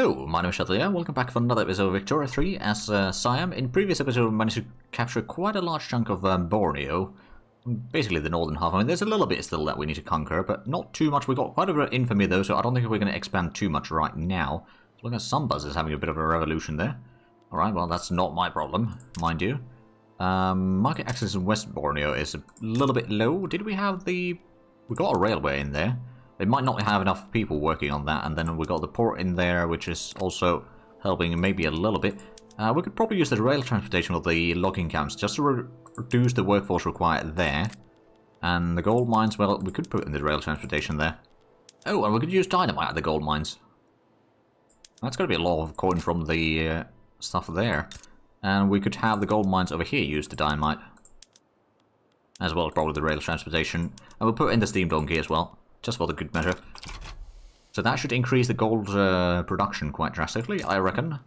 Hello, my name is Shuttle here. Welcome back for another episode of Victoria 3 as Siam. In previous episode we managed to capture quite a large chunk of Borneo. Basically the northern half. I mean, there's a little bit still that we need to conquer, but not too much. We got quite a bit of infamy though, so I don't think we're going to expand too much right now. Look at Sambas is having a bit of a revolution there. Alright, well that's not my problem, mind you. Market access in West Borneo is a little bit low. Did we have the... We got a railway in there. They might not have enough people working on that, and then we got the port in there, which is also helping maybe a little bit. We could probably use the rail transportation with the logging camps just to reduce the workforce required there. And the gold mines, well, we could put in the rail transportation there. Oh, and we could use dynamite at the gold mines. That's going to be a lot of coin from the stuff there. And we could have the gold mines over here use the dynamite. As well as probably the rail transportation. And we'll put in the steam donkey as well. Just for the good measure. So that should increase the gold production quite drastically, I reckon.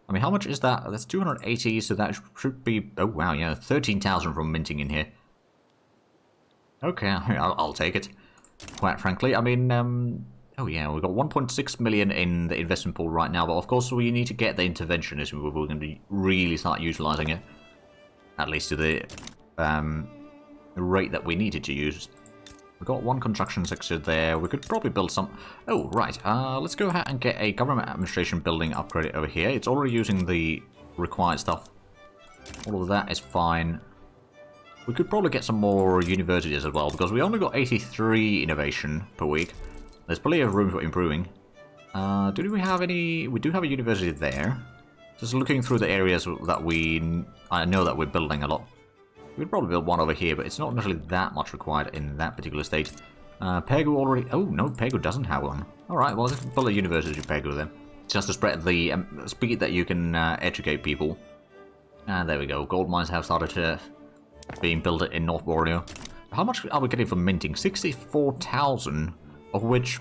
I mean, how much is that? That's 280, so that should be... Oh, wow, yeah, 13,000 from minting in here. Okay, I'll take it. Quite frankly, I mean... oh, yeah, we've got 1.6 million in the investment pool right now, but of course we need to get the interventionist if we're going to really start utilizing it. At least to the rate that we needed to use. We've got one construction sector there. We could probably build some... Oh, right. Let's go ahead and get a government administration building upgraded over here. It's already using the required stuff. All of that is fine. We could probably get some more universities as well, because we only got 83 innovation per week. There's plenty of room for improving. Do we have any... We do have a university there. Just looking through the areas that I know that we're building a lot. We could probably build one over here, but it's not necessarily that much required in that particular state. Pegu already... Oh, no, Pegu doesn't have one. Alright, well, let's build a university in Pegu then. Just to spread the speed that you can educate people. And there we go. Gold mines have started being built in North Borneo. How much are we getting for minting? 64,000, of which...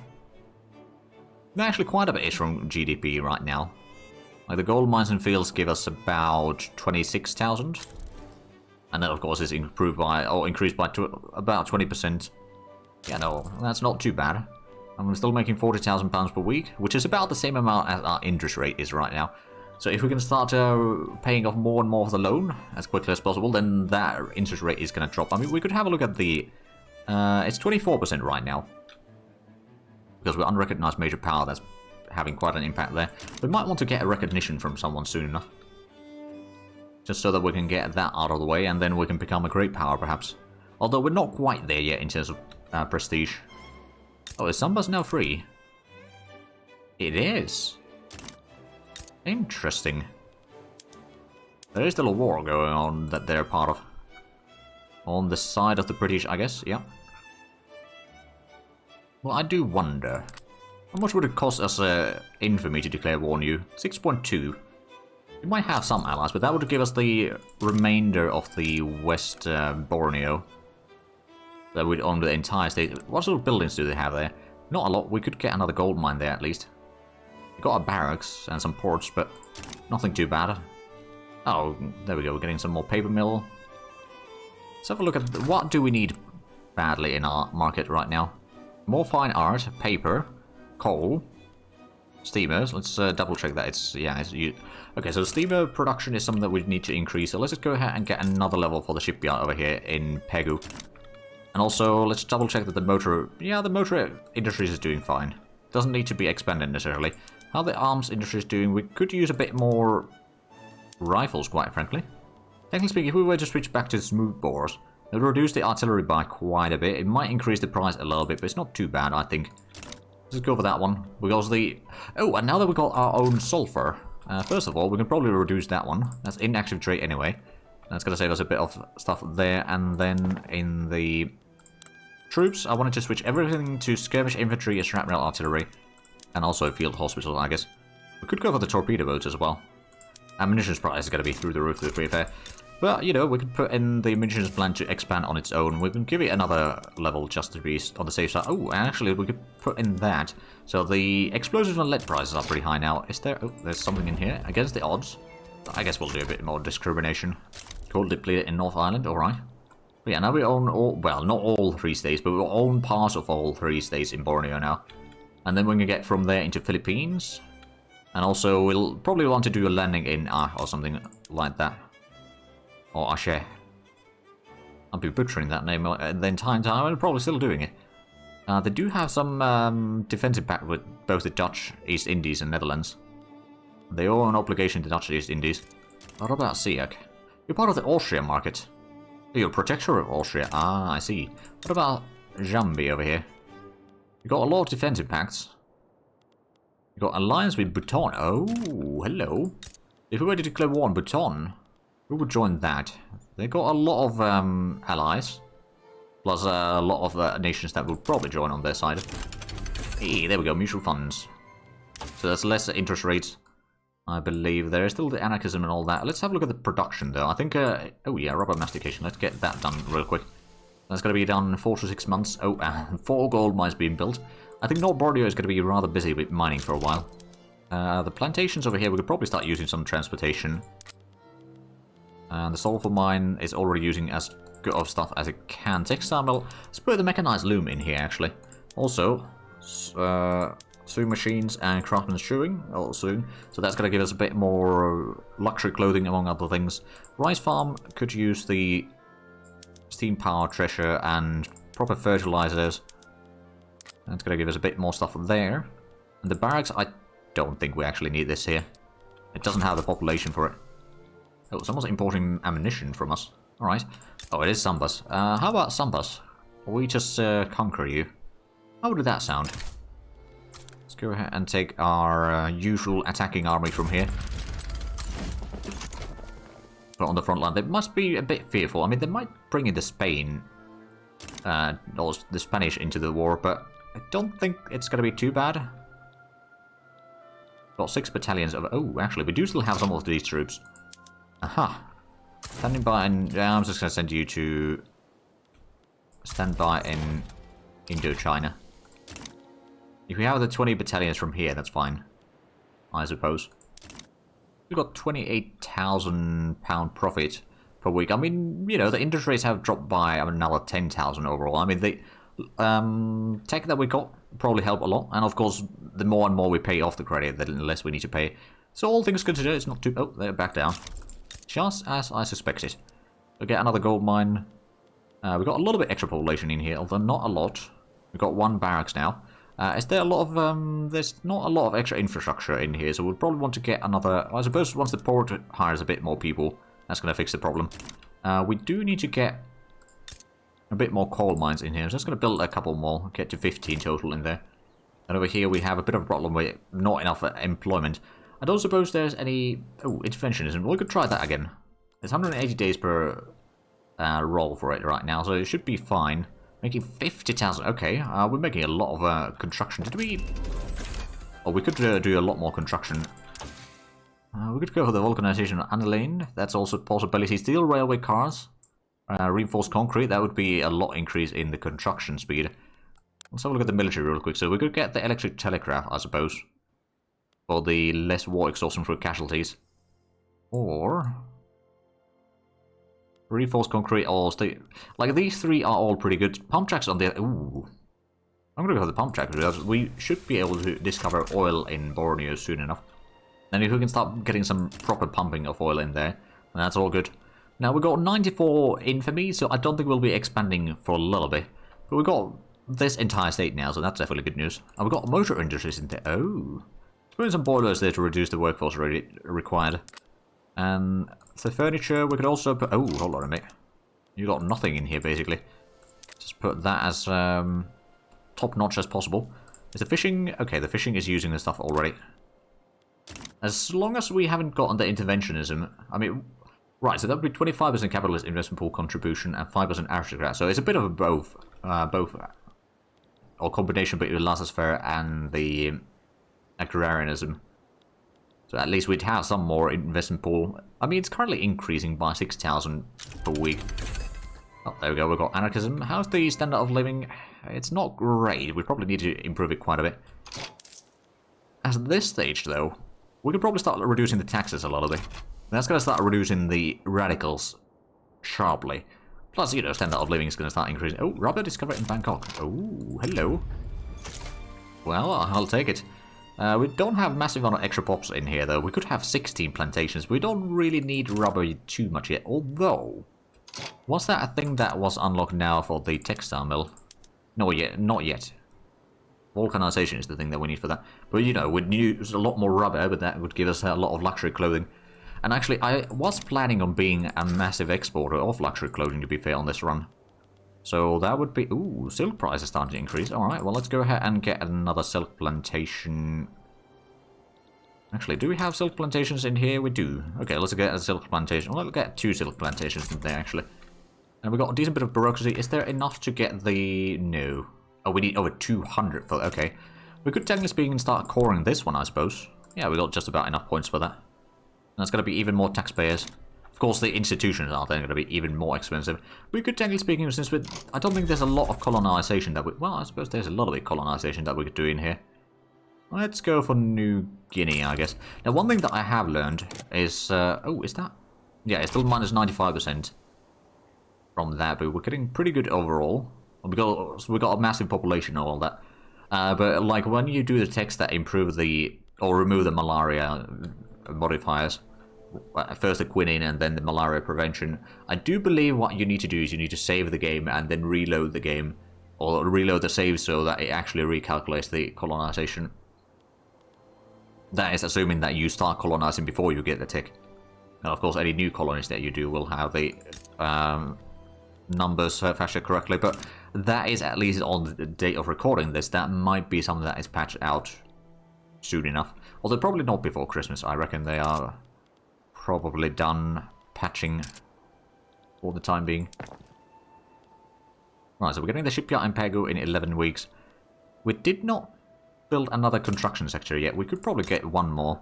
Actually, quite a bit is from GDP right now. Like, the gold mines and fields give us about 26,000. And that, of course, is improved by, or increased by about 20%. Yeah, no, that's not too bad. And we're still making £40,000 per week, which is about the same amount as our interest rate is right now. So if we can start paying off more and more of the loan as quickly as possible, then that interest rate is going to drop. I mean, we could have a look at the... it's 24% right now. Because we're unrecognized major power, that's having quite an impact there. We might want to get a recognition from someone soon enough. Just so that we can get that out of the way, and then we can become a great power, perhaps. Although we're not quite there yet in terms of prestige. Oh, is Samba's now free? It is. Interesting. There is still a war going on that they're part of. On the side of the British, I guess, yeah. Well, I do wonder. How much would it cost us infamy to declare war on you? 6.2. We might have some allies, but that would give us the remainder of the West Borneo. That would own the entire state. What sort of buildings do they have there? Not a lot. We could get another gold mine there at least. We got a barracks and some ports, but nothing too bad. Oh, there we go. We're getting some more paper mill. Let's have a look at what do we need badly in our market right now. More fine art, paper, coal. Steamers, let's double check that it's, okay, so steamer production is something that we need to increase, so let's just go ahead and get another level for the shipyard over here in Pegu. And also, let's double check that the motor industries is doing fine. Doesn't need to be expanded necessarily. How the arms industry is doing, we could use a bit more rifles, quite frankly. Technically speaking, if we were to switch back to smooth bores, it would reduce the artillery by quite a bit. It might increase the price a little bit, but it's not too bad, I think. Let's go for that one, because the... Oh, and now that we got our own sulfur, first of all, we can probably reduce that one. That's inactive trade anyway. That's going to save us a bit of stuff there, and then in the troops, I wanted to switch everything to skirmish infantry and shrapnel artillery, and also field hospital, I guess. We could go for the torpedo boats as well. Ammunition's price is going to be through the roof, to be fair. But, you know, we could put in the munitions plan to expand on its own. We can give it another level just to be on the safe side. Oh, and actually, we could put in that. So the explosives and lead prices are pretty high now. Is there... Oh, there's something in here. Against the odds. I guess we'll do a bit more discrimination. Coal depleted in North Island, alright. But yeah, now we own all... Well, not all 3 states, but we own parts of all 3 states in Borneo now. And then we can get from there into Philippines. And also, we'll probably want to do a landing in Ah or something like that. Or Aceh. I'll be butchering that name the entire time, and probably still doing it. They do have some defensive pact with both the Dutch, East Indies, and Netherlands. They owe an obligation to Dutch East Indies. What about Siak? You're part of the Austria market. You're a protector of Austria. Ah, I see. What about Jambi over here? You got a lot of defensive pacts. You got alliance with Bhutan. Oh, hello. If we were to declare war on Bhutan, who would join that? They got a lot of allies. Plus a lot of nations that would probably join on their side. Hey, there we go, mutual funds. So that's less interest rates, I believe. There is still the anarchism and all that. Let's have a look at the production, though. I think, oh yeah, rubber mastication. Let's get that done real quick. That's going to be done in 4 to 6 months. Oh, 4 gold mines being built. I think North Borneo is going to be rather busy with mining for a while. The plantations over here, we could probably start using some transportation. And the sulfur mine is already using as good of stuff as it can. Textile mill. Let's put the mechanized loom in here, actually. Also, sewing machines and craftsman's shoeing soon. So that's going to give us a bit more luxury clothing, among other things. Rice farm could use the steam power treasure and proper fertilizers. That's going to give us a bit more stuff there. And the barracks, I don't think we actually need this here. It doesn't have the population for it. Oh, someone's importing ammunition from us. Alright. Oh, it is Sambas. How about Sambas? We just conquer you. How would that sound? Let's go ahead and take our usual attacking army from here. Put on the front line. They must be a bit fearful. I mean, they might bring in the Spain, or the Spanish into the war, but I don't think it's going to be too bad. Got 6 battalions of... Oh, actually, we do still have some of these troops. Aha. Standing by, and I'm just going to send you to stand by in Indochina. If we have the 20 battalions from here, that's fine, I suppose. We've got £28,000 profit per week. I mean, you know, the interest rates have dropped by another 10,000 overall. I mean, the tech that we got probably help a lot. And of course, the more and more we pay off the credit, the less we need to pay. So all things considered, it's not too... Oh, they're back down. Just as I suspected. We'll get another gold mine. We've got a little bit extra population in here, although not a lot. We've got 1 barracks now. Is there a lot of... there's not a lot of extra infrastructure in here, so we'll probably want to get another... I suppose once the port hires a bit more people, that's going to fix the problem. We do need to get a bit more coal mines in here. So I'm just going to build a couple more, get to 15 total in there. And over here we have a bit of a problem with not enough employment. I don't suppose there's any... Oh, interventionism. We could try that again. There's 180 days per roll for it right now, so it should be fine. Making 50,000. Okay, we're making a lot of construction. Did we... Oh, we could do a lot more construction. We could go for the Colonization on Aniline. That's also a possibility. Steel railway cars. Reinforced concrete. That would be a lot increase in the construction speed. Let's have a look at the military real quick. So we could get the electric telegraph, I suppose. For the less war exhaustion for casualties. Or... reinforced concrete or steel. Like, these 3 are all pretty good. Pump tracks on the... Ooh. I'm gonna go for the pump track because we should be able to discover oil in Borneo soon enough. And if we can start getting some proper pumping of oil in there, then that's all good. Now, we've got 94 infamy, so I don't think we'll be expanding for a little bit. But we've got this entire state now, so that's definitely good news. And we've got motor industries in there. Oh. Let's put in some boilers there to reduce the workforce required. And the furniture, we could also put... Oh, hold on a minute. You got nothing in here, basically. Just put that as top-notch as possible. Is the fishing... Okay, the fishing is using the stuff already. As long as we haven't gotten the interventionism... I mean... Right, so that would be 25% capitalist investment pool contribution and 5% aristocrat. So it's a bit of a both. Or combination between the laissez-faire and the agrarianism. So at least we'd have some more investment pool. I mean, it's currently increasing by 6,000 per week. Oh, there we go. We've got anarchism. How's the standard of living? It's not great. We probably need to improve it quite a bit. At this stage, though, we could probably start reducing the taxes a little bit. That's going to start reducing the radicals sharply. Plus, you know, standard of living is going to start increasing. Oh, rubber discovered in Bangkok. Oh, hello. Well, I'll take it. We don't have massive amount of extra pops in here, though. We could have 16 plantations. We don't really need rubber too much yet, although... Was that a thing that was unlocked now for the textile mill? No, yet, not yet. Colonization is the thing that we need for that. But, you know, we'd use a lot more rubber, but that would give us a lot of luxury clothing. And actually, I was planning on being a massive exporter of luxury clothing, to be fair, on this run. So that would be... Ooh, silk price is starting to increase. Alright, well, let's go ahead and get another silk plantation. Actually, do we have silk plantations in here? We do. Okay, let's get a silk plantation. Well, let's get 2 silk plantations in there, actually. And we've got a decent bit of bureaucracy. Is there enough to get the... No. Oh, we need over 200 for... Okay. We could, technically speaking, start coring this one, I suppose. Yeah, we got just about enough points for that. And that's going to be even more taxpayers. Of course, the institutions are then going to be even more expensive. We could, technically speaking, since we... I don't think there's a lot of colonization that we... Well, I suppose there's a lot of the colonization that we could do in here. Let's go for New Guinea, I guess. Now, one thing that I have learned is... oh, is that... Yeah, it's still minus 95% from that, but we're getting pretty good overall. Because we got a massive population and all that. But, like, when you do the text that improve the... Or remove the malaria modifiers... First the quinine and then the malaria prevention. I do believe what you need to do is you need to save the game and then reload the game. Or reload the save so that it actually recalculates the colonization. That is assuming that you start colonizing before you get the tick. Now, of course, any new colonies that you do will have the numbers fetched correctly, but that is at least on the date of recording this. That might be something that is patched out soon enough. Although probably not before Christmas. I reckon they are probably done patching for the time being. Right, so we're getting the shipyard in Pegu in 11 weeks. We did not build another construction sector yet. We could probably get one more.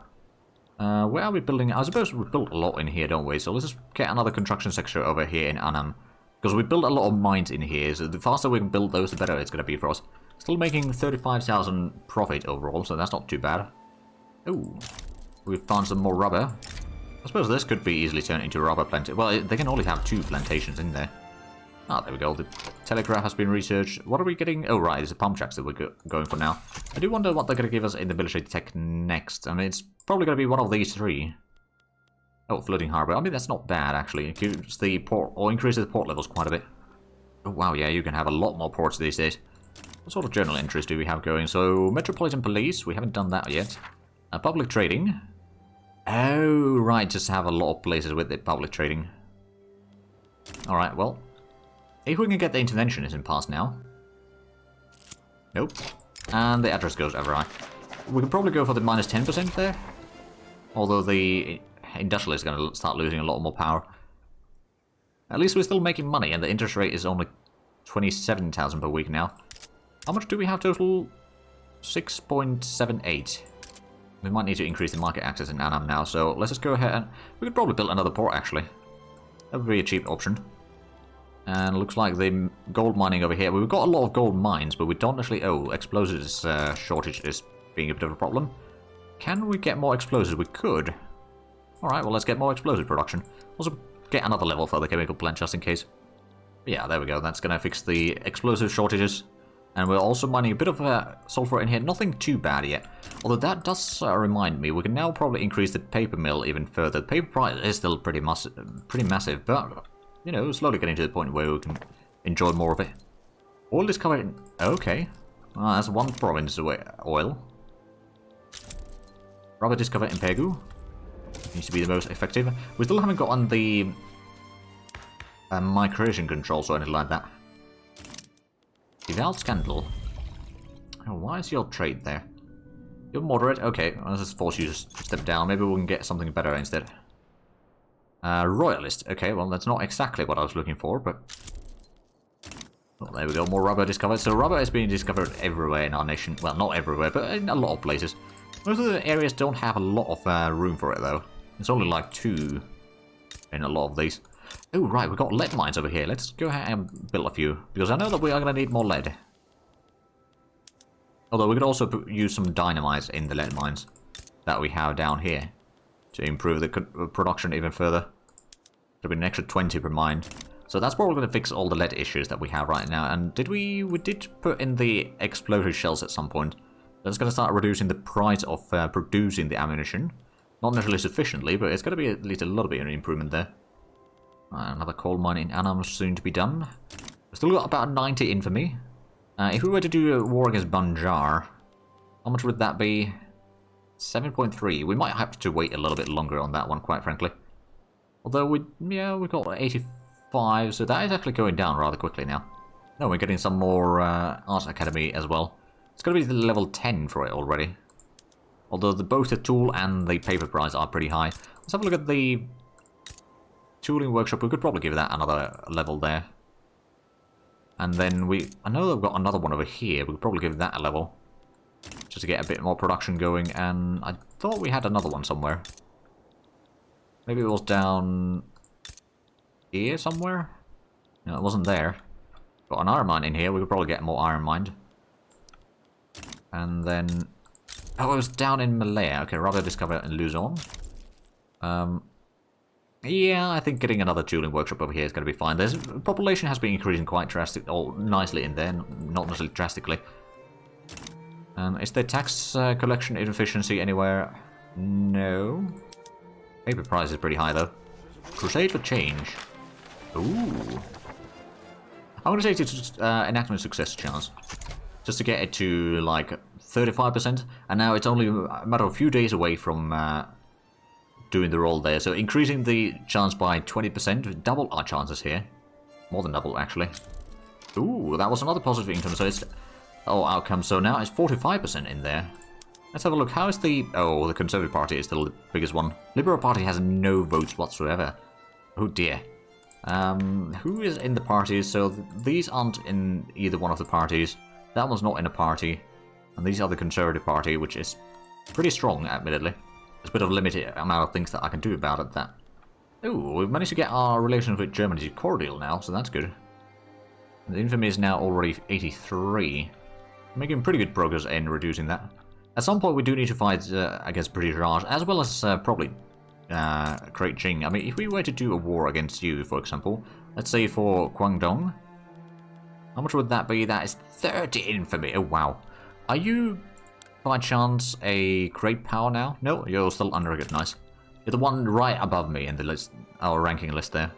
Where are we building? I suppose we built a lot in here, don't we? So let's just get another construction sector over here in Annam. Because we built a lot of mines in here, so the faster we can build those, the better it's going to be for us. Still making 35,000 profit overall, so that's not too bad. Ooh, we've found some more rubber. I suppose this could be easily turned into rubber plantation. Well, they can only have 2 plantations in there. Ah, there we go. The telegraph has been researched. What are we getting? Oh, right, it's the pump jacks that we're going for now. I do wonder what they're going to give us in the military tech next. I mean, it's probably going to be one of these 3. Oh, floating harbor. I mean, that's not bad, actually. It gives the port, or increases the port levels quite a bit. Oh, wow, yeah, you can have a lot more ports these days. What sort of journal entries do we have going? So, Metropolitan Police, we haven't done that yet. Public trading. Oh, right, just have a lot of places with the public trading. Alright, well. If we can get the interventionism passed now. Nope. And the address goes ever high. We could probably go for the minus 10% there. Although the industrial is going to start losing a lot more power. At least we're still making money, and the interest rate is only 27,000 per week now. How much do we have total? 6.78. We might need to increase the market access in Annam now, so let's just go ahead and... We could probably build another port, actually. That would be a cheap option. And it looks like the gold mining over here... We've got a lot of gold mines, but we don't actually... Oh, explosives shortage is being a bit of a problem. Can we get more explosives? We could. Alright, well, let's get more explosive production. Also, get another level for the chemical plant, just in case. But yeah, there we go. That's going to fix the explosive shortages. And we're also mining a bit of sulfur in here. Nothing too bad yet. Although that does remind me, we can now probably increase the paper mill even further. The paper price is still pretty massive, but, you know, slowly getting to the point where we can enjoy more of it. Oil discovered in... Okay. Well, that's one province away. Oil. Rubber discovered in Pegu. Needs to be the most effective. We still haven't gotten the migration controls or anything like that. Without scandal. Oh, why is your trade there? You're moderate? Okay, well, let's just force you to step down. Maybe we can get something better instead. Royalist. Okay, well, that's not exactly what I was looking for, but... Well, there we go, more rubber discovered. So rubber is being discovered everywhere in our nation. Well, not everywhere, but in a lot of places. Most of the areas don't have a lot of room for it, though. It's only like 2 in a lot of these. Oh, right, we've got lead mines over here. Let's go ahead and build a few, because I know that we are going to need more lead. Although we could also use some dynamite in the lead mines that we have down here to improve the production even further. There'll be an extra 20 per mine. So that's probably going to fix all the lead issues that we have right now. And we did put in the explosive shells at some point. That's going to start reducing the price of producing the ammunition. Not necessarily sufficiently, but it's going to be at least a little bit of an improvement there. Another coal mine in Annam soon to be done. We've still got about 90 infamy. If we were to do a war against Banjar, how much would that be? 7.3. We might have to wait a little bit longer on that one, quite frankly. Although we've got 85, so that is actually going down rather quickly now. No, we're getting some more Arts Academy as well. It's going to be the level 10 for it already. Although both the tool and the paper price are pretty high. Let's have a look at the tooling workshop. We could probably give that another level there. And then I know they've got another one over here. We could probably give that a level. Just to get a bit more production going. And I thought we had another one somewhere. Maybe it was down here somewhere? No, it wasn't there. Got an iron mine in here. We could probably get more iron mined. And then... Oh, it was down in Malaya. Okay, rather discover it in Luzon. Yeah, I think getting another tooling workshop over here is going to be fine. Population has been increasing quite nicely in there, not necessarily drastically. Is there tax collection inefficiency anywhere? No. Paper price is pretty high though. Crusade for change. Ooh. I'm going to say it's enactment success chance. Just to get it to like 35%. And now it's only a matter of a few days away from doing the roll there. So increasing the chance by 20%. Double our chances here. More than double actually. Ooh, that was another positive income. So it's... Oh, outcome. So now it's 45% in there. Let's have a look. How is the... Oh, the Conservative Party is still the biggest one. Liberal Party has no votes whatsoever. Oh dear. Who is in the parties? So these aren't in either one of the parties. That one's not in a party. And these are the Conservative Party, which is pretty strong, admittedly. There's a bit of limited amount of things that I can do about it. That. Ooh, we've managed to get our relations with Germany cordial now, so that's good. The infamy is now already 83. Making pretty good progress in reducing that. At some point we do need to fight against British Raj, as well as probably Great Qing. I mean, if we were to do a war against you, for example, let's say for Guangdong, how much would that be? That is 30 infamy. Oh, wow. Are you, by chance, a great power now? No, you're still unrecognized. You're the one right above me in the list, our ranking list there.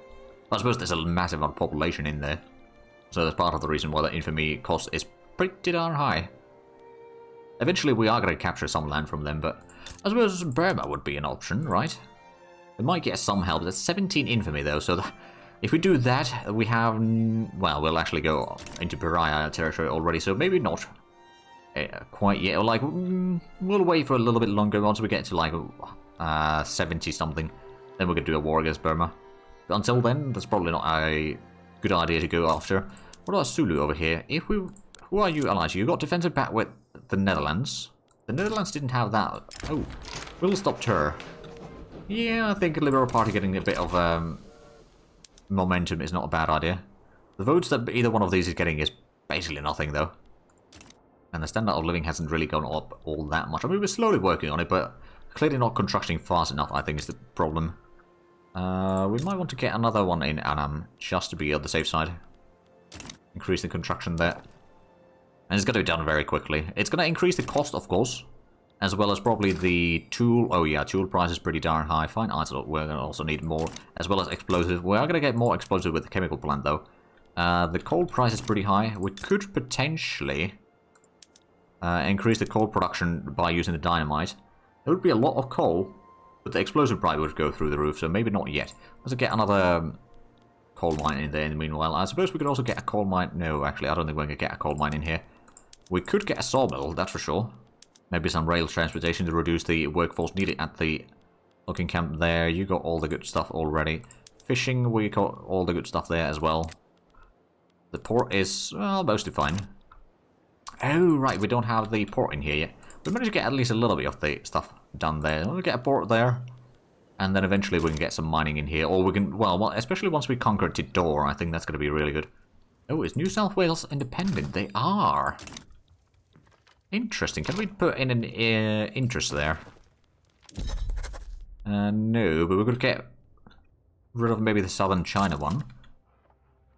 I suppose there's a massive amount of population in there. So that's part of the reason why the infamy cost is pretty darn high. Eventually we are going to capture some land from them, but I suppose Burma would be an option, right? We might get some help. That's 17 infamy though, so if we do that, we have... Well, we'll actually go into pariah territory already, so maybe not quite yet. Or like, we'll wait for a little bit longer once we get to like 70 something. Then we could do a war against Burma. But until then, that's probably not a good idea to go after. What about Sulu over here? If we... Who are you allied to? You got defensive pact with the Netherlands. The Netherlands didn't have that. Oh, we'll stop her. Yeah, I think Liberal Party getting a bit of momentum is not a bad idea. The votes that either one of these is getting is basically nothing, though. And the standard of living hasn't really gone up all that much. I mean, we're slowly working on it, but clearly not constructing fast enough, I think, is the problem. We might want to get another one in Annam, just to be on the safe side. Increase the construction there. And it's going to be done very quickly. It's going to increase the cost, of course, as well as probably the tool. Oh yeah, tool price is pretty darn high. Fine arts, we're going to also need more, as well as explosives. We are going to get more explosive with the chemical plant, though. The coal price is pretty high. We could potentially increase the coal production by using the dynamite. There would be a lot of coal, but the explosive price would go through the roof, so maybe not yet. Let's get another coal mine in there in the meanwhile. I suppose we could also get a coal mine. No, actually, I don't think we're going to get a coal mine in here. We could get a sawmill, that's for sure. Maybe some rail transportation to reduce the workforce needed at the logging camp there. You got all the good stuff already. Fishing, we got all the good stuff there as well. The port is, well, mostly fine. Oh, right, we don't have the port in here yet. We managed to get at least a little bit of the stuff done there. We'll get a port there. And then eventually we can get some mining in here. Or we can, well, especially once we conquer Tidor, I think that's going to be really good. Oh, is New South Wales independent? They are. Interesting. Can we put in an interest there? No, but we could get rid of maybe the southern China one.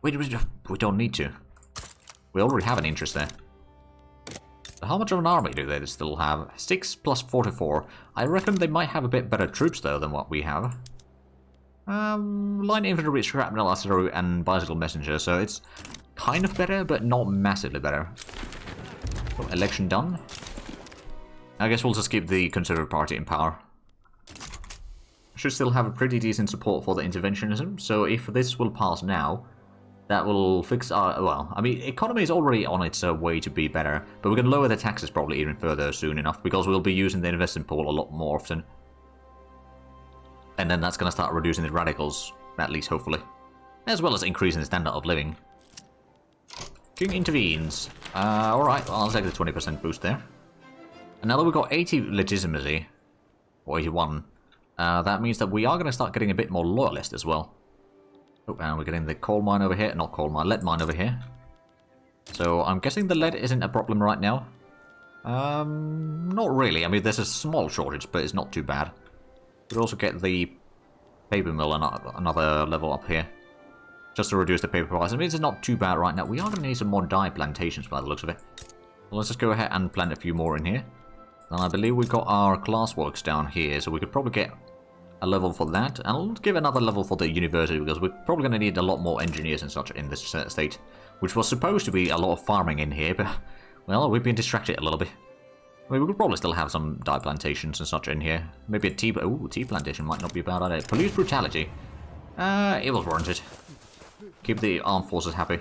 Wait, we don't need to. We already have an interest there. So how much of an army do they still have? 6 plus 44. I reckon they might have a bit better troops though than what we have. Line infantry, shrapnel, artillery, and bicycle messenger, so it's kind of better, but not massively better. So, election done. I guess we'll just keep the Conservative Party in power. Should still have a pretty decent support for the interventionism, so if this will pass now, that will fix our, well, I mean, economy is already on its way to be better, but we can lower the taxes probably even further soon enough, because we'll be using the investment pool a lot more often. And then that's going to start reducing the radicals, at least hopefully. As well as increasing the standard of living. King intervenes. Alright, well, I'll take the 20% boost there. And now that we've got 80 legitimacy, or 81, that means that we are going to start getting a bit more loyalist as well. Oh, and we're getting the coal mine over here. Not coal mine, lead mine over here. So I'm guessing the lead isn't a problem right now. Not really. I mean, there's a small shortage, but it's not too bad. We'll also get the paper mill another level up here. Just to reduce the paper price. I mean, it's not too bad right now. We are going to need some more dye plantations by the looks of it. Well, let's just go ahead and plant a few more in here. And I believe we've got our glassworks down here, so we could probably get a level for that. And I'll give another level for the university, because we're probably going to need a lot more engineers and such in this state. Which was supposed to be a lot of farming in here, but, well, we've been distracted a little bit. I mean, we could probably still have some dye plantations and such in here. Maybe a tea... Ooh, tea plantation might not be a bad idea. Police brutality. It was warranted. Keep the armed forces happy.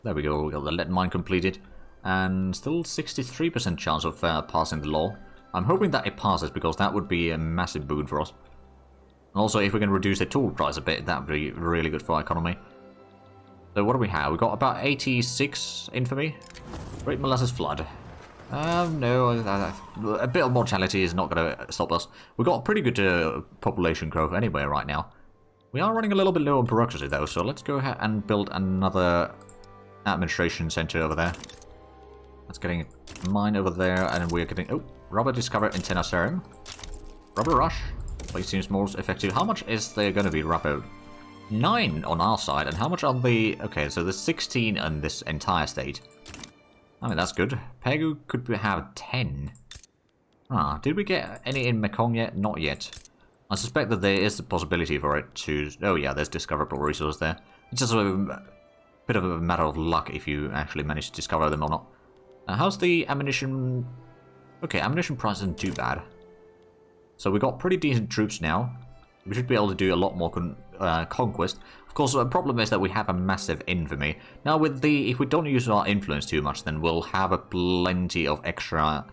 There we go, we got the lead mine completed. And still 63% chance of passing the law. I'm hoping that it passes, because that would be a massive boon for us. And also, if we can reduce the tool price a bit, that would be really good for our economy. So what do we have? We've got about 86 infamy. Great molasses flood. No, a bit of mortality is not going to stop us. We've got pretty good population growth anyway right now. We are running a little bit low on bureaucracy though, so let's go ahead and build another administration center over there. That's getting mine over there, and we're getting... Oh, rubber discovered in Tenasserim. Rubber rush. Place seems most effective. How much is there going to be rubber? 9 on our side, and how much on the... Okay, so there's 16 on this entire state. I mean, that's good. Pegu could have 10. Ah, did we get any in Mekong yet? Not yet. I suspect that there is the possibility for it to... Oh yeah, there's discoverable resource there. It's just a bit of a matter of luck if you actually manage to discover them or not. How's the ammunition... Okay, ammunition price isn't too bad. So we got pretty decent troops now. We should be able to do a lot more conquest. Of course, the problem is that we have a massive infamy. Now, with the... If we don't use our influence too much, then we'll have a plenty of extra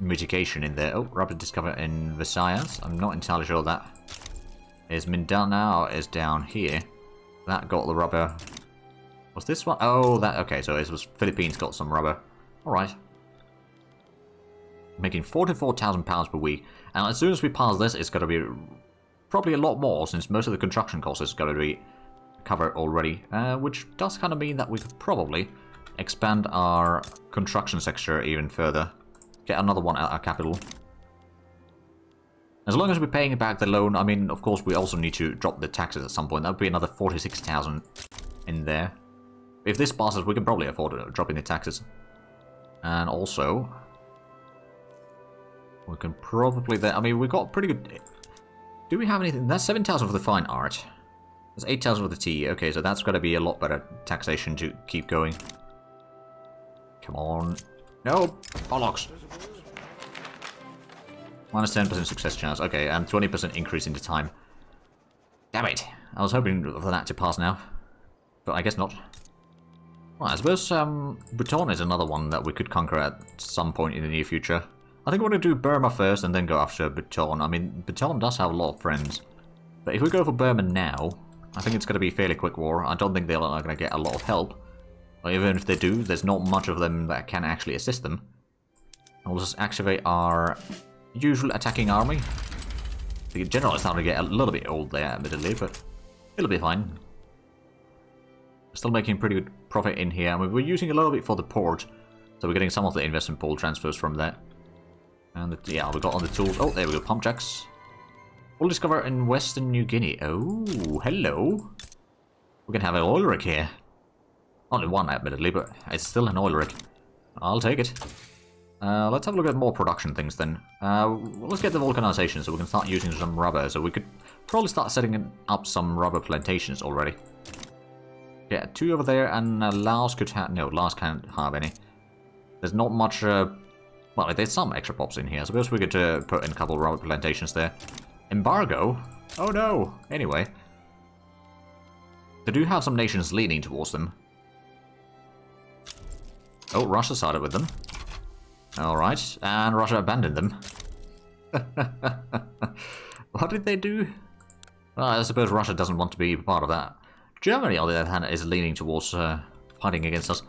mitigation in there. Oh, rubber discovered in Visayas. I'm not entirely sure that is Mindanao is down here. That got the rubber. Was this one? Oh, that... Okay, so it was Philippines got some rubber. Alright. Making £44,000 per week. And as soon as we pass this, it's going to be probably a lot more, since most of the construction costs is going to be covered already. Which does kind of mean that we could probably expand our construction sector even further. Get another one at our capital. As long as we're paying back the loan, I mean, of course, we also need to drop the taxes at some point. That would be another 46,000 in there. If this passes, we can probably afford dropping the taxes. And also, we can probably... I mean, we got pretty good... Do we have anything? That's 7,000 for the fine art. That's 8,000 for the tea. Okay, so that's going to be a lot better taxation to keep going. Come on. No! Bollocks! Minus 10% success chance. Okay, and 20% increase in the time. Damn it! I was hoping for that to pass now. But I guess not. Well, I suppose Bhutan is another one that we could conquer at some point in the near future. I think we're going to do Burma first and then go after Bhutan. I mean, Bhutan does have a lot of friends. But if we go for Burma now, I think it's going to be a fairly quick war. I don't think they're going to get a lot of help. Or even if they do, there's not much of them that can actually assist them. And we'll just activate our usual attacking army. The general is starting to get a little bit old there, admittedly, but it'll be fine. Still making pretty good profit in here. I mean, we're using a little bit for the port, so we're getting some of the investment pool transfers from that. And yeah, we got on the tools. Oh, there we go, pump jacks. We'll discover in Western New Guinea. Oh, hello. We can have an oil rig here. Only one, admittedly, but it's still an oil rig. I'll take it. Let's have a look at more production things then. Let's get the vulcanization so we can start using some rubber. So we could probably start setting up some rubber plantations already. Yeah, 2 over there, and Laos could have... No, Laos can't have any. There's not much... well, there's some extra pops in here. I suppose we could put in a couple of rubber plantations there. Embargo? Oh no! Anyway. They do have some nations leaning towards them. Oh, Russia sided with them. Alright, and Russia abandoned them. What did they do? Well, I suppose Russia doesn't want to be part of that. Germany, on the other hand, is leaning towards fighting against us.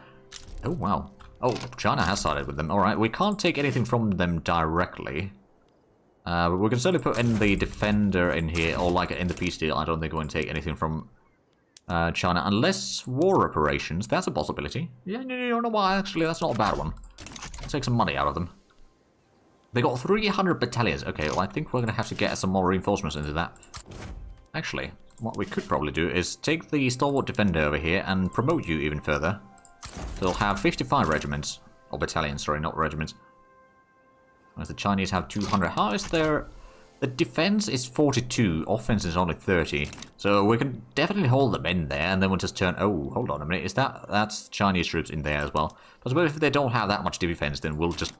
Oh, wow. Oh, China has sided with them. Alright, we can't take anything from them directly. But we can certainly put in the Defender in here, or like in the peace deal. I don't think we're going to take anything from China, unless war reparations. That's a possibility. Yeah, no, why? Actually, that's not a bad one. Let's take some money out of them. They got 300 battalions. Okay, well, I think we're going to have to get some more reinforcements into that. Actually, what we could probably do is take the Stalwart Defender over here and promote you even further. They'll have 55 regiments. Or battalions, sorry, not regiments. Whereas the Chinese have 200. How is their... The defense is 42, offense is only 30. So we can definitely hold them in there, and then we'll just turn... Oh, hold on a minute. Is that's Chinese troops in there as well? But I suppose if they don't have that much defense, then we'll just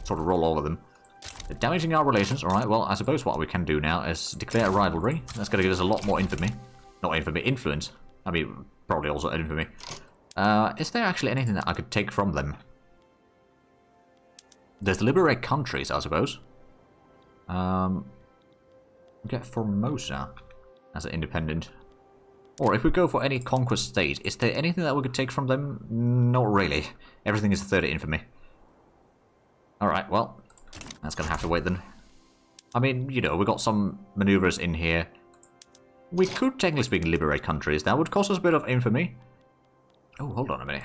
sort of roll over them. They're damaging our relations. Alright, well, I suppose what we can do now is declare a rivalry. That's going to give us a lot more infamy. Not infamy, influence. I mean, probably also infamy. Is there actually anything that I could take from them? There's liberate countries, I suppose. Get Formosa as an independent. Or if we go for any conquest state, is there anything that we could take from them? Not really. Everything is 30 infamy. Alright, well, that's gonna have to wait then. I mean, you know, we got some maneuvers in here. We could, technically speaking, liberate countries. That would cost us a bit of infamy. Oh, hold on a minute.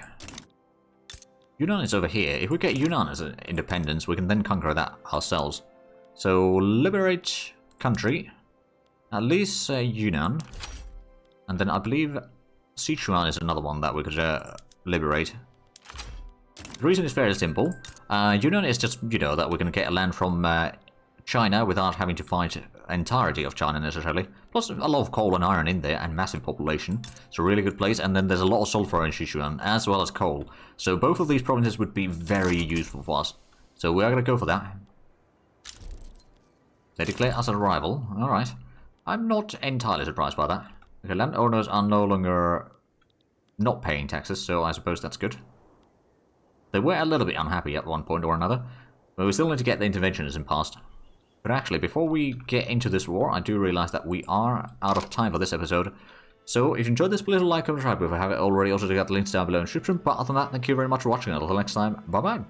Yunnan is over here. If we get Yunnan as an independence, we can then conquer that ourselves. So, liberate country. At least Yunnan. And then I believe Sichuan is another one that we could liberate. The reason is fairly simple. Yunnan is just, you know, that we're going to get a land from China without having to fight the entirety of China necessarily. Plus a lot of coal and iron in there and massive population. It's a really good place. And then there's a lot of sulfur in Sichuan as well as coal. So both of these provinces would be very useful for us. So we are going to go for that. They declare us a rival. Alright. I'm not entirely surprised by that. Okay, landowners are no longer not paying taxes, so I suppose that's good. They were a little bit unhappy at one point or another, but we still need to get the interventionism passed. But actually, before we get into this war, I do realize that we are out of time for this episode. So if you enjoyed this, please like and subscribe if you haven't already. Also, check out the links down below in the description. But other than that, thank you very much for watching. Until next time, bye-bye.